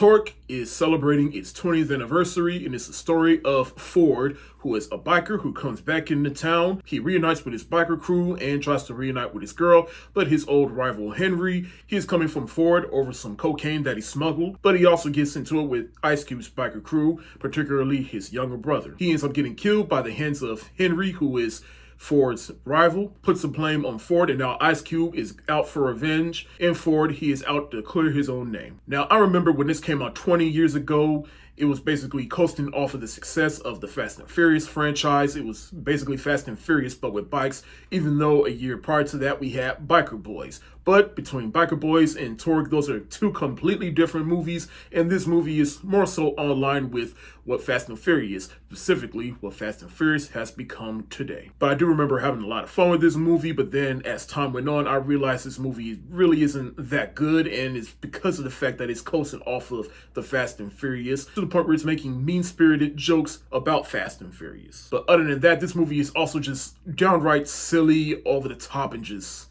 Torque is celebrating its 20th anniversary, and it's the story of Ford, who is a biker who comes back into town. He reunites with his biker crew and tries to reunite with his girl, but his old rival Henry, he is coming from Ford over some cocaine that he smuggled, but he also gets into it with Ice Cube's biker crew, particularly his younger brother. He ends up getting killed by the hands of Henry, who is Ford's rival, puts the blame on Ford, and now Ice Cube is out for revenge. And Ford, he is out to clear his own name. Now, I remember when this came out 20 years ago, it was basically coasting off of the success of the Fast and Furious franchise. It was basically Fast and Furious, but with bikes, even though a year prior to that, we had Biker Boys. But between Biker Boys and Torque, those are two completely different movies, and this movie is more so online with what Fast and Furious, specifically what Fast and Furious has become today. But I do remember having a lot of fun with this movie, but then as time went on, I realized this movie really isn't that good, and it's because of the fact that it's coasting off of the Fast and Furious, to the point where it's making mean-spirited jokes about Fast and Furious. But other than that, this movie is also just downright silly, over the top, and just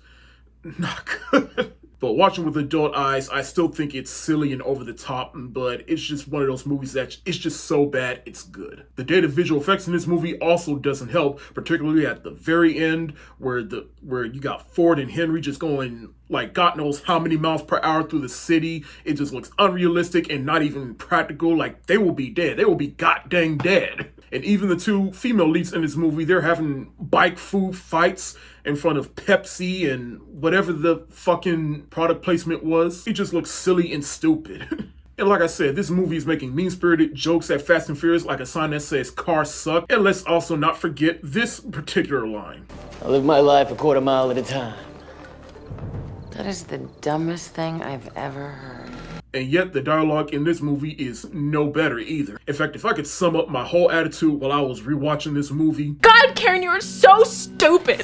not good. But watching with adult eyes, I still think it's silly and over the top, but it's just one of those movies that it's just so bad, it's good. The dated visual effects in this movie also doesn't help, particularly at the very end where you got Ford and Henry just going like God knows how many miles per hour through the city. It just looks unrealistic and not even practical. Like, they will be dead. They will be goddamn dead. And even the two female leads in this movie, they're having bike food fights in front of Pepsi and whatever the fucking product placement was. It just looks silly and stupid. And like I said, this movie is making mean-spirited jokes at Fast and Furious like a sign that says cars suck. And let's also not forget this particular line. I live my life a quarter mile at a time. That is the dumbest thing I've ever heard. And yet the dialogue in this movie is no better either. In fact, if I could sum up my whole attitude while I was rewatching this movie... God, Karen, you are so stupid!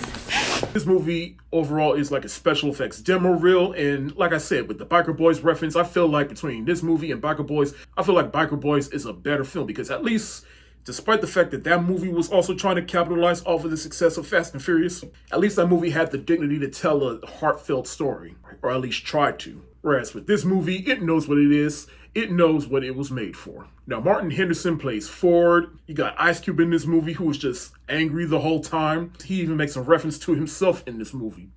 This movie overall is like a special effects demo reel, and like I said, with the Biker Boys reference, I feel like between this movie and Biker Boys, I feel like Biker Boys is a better film, because at least, despite the fact that that movie was also trying to capitalize off of the success of Fast and Furious, at least that movie had the dignity to tell a heartfelt story, or at least try to. Whereas with this movie, it knows what it is. It knows what it was made for. Now, Martin Henderson plays Ford. You got Ice Cube in this movie, who is just angry the whole time. He even makes a reference to himself in this movie.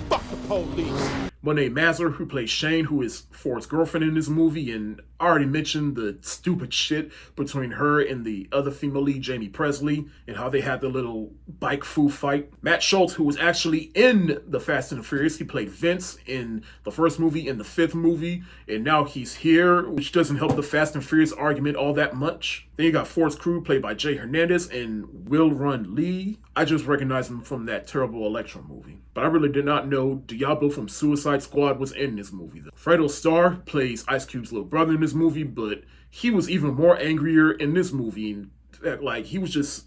Fuck the police. Monet Mazur, who plays Shane, who is Ford's girlfriend in this movie, and I already mentioned the stupid shit between her and the other female lead, Jamie Presley, and how they had the little bike foo fight. Matt Schultz, who was actually in the Fast and the Furious, he played Vince in the first movie and the fifth movie, and now he's here, which doesn't help the Fast and Furious argument all that much. Then you got Ford's crew, played by Jay Hernandez and Will Run Lee. I just recognize him from that terrible Electro movie. But I really did not know Diablo from Suicide Squad was in this movie, though. Fredo Starr plays Ice Cube's little brother in this movie, but he was even more angrier in this movie. Like, he was just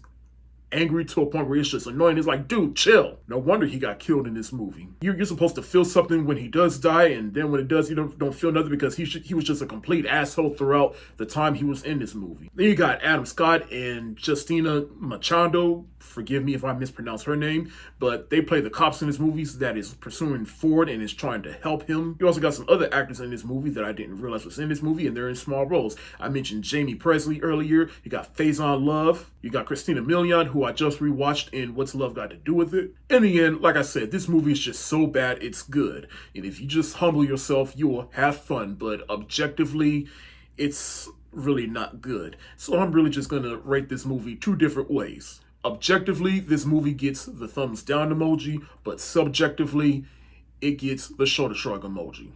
angry to a point where it's just annoying. It's like, dude, chill. No wonder he got killed in this movie. You're supposed to feel something when he does die, and then when it does, you don't feel nothing, because he was just a complete asshole throughout the time he was in this movie. Then you got Adam Scott and Justina Machado. Forgive me if I mispronounce her name, but they play the cops in this movie that is pursuing Ford and is trying to help him. You also got some other actors in this movie that I didn't realize was in this movie, and they're in small roles. I mentioned Jamie Presley earlier. You got Faison Love. You got Christina Milian, who I just rewatched in What's Love Got to Do with It. In the end, like I said, this movie is just so bad, it's good. And if you just humble yourself, you will have fun. But objectively, it's really not good. So I'm really just gonna rate this movie two different ways. Objectively, this movie gets the thumbs down emoji, but subjectively, it gets the shoulder shrug emoji.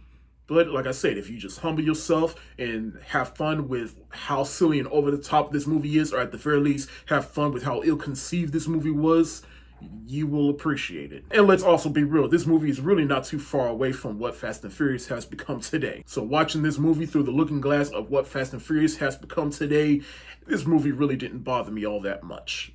But like I said, if you just humble yourself and have fun with how silly and over the top this movie is, or at the very least, have fun with how ill-conceived this movie was, you will appreciate it. And let's also be real, this movie is really not too far away from what Fast and Furious has become today. So watching this movie through the looking glass of what Fast and Furious has become today, this movie really didn't bother me all that much.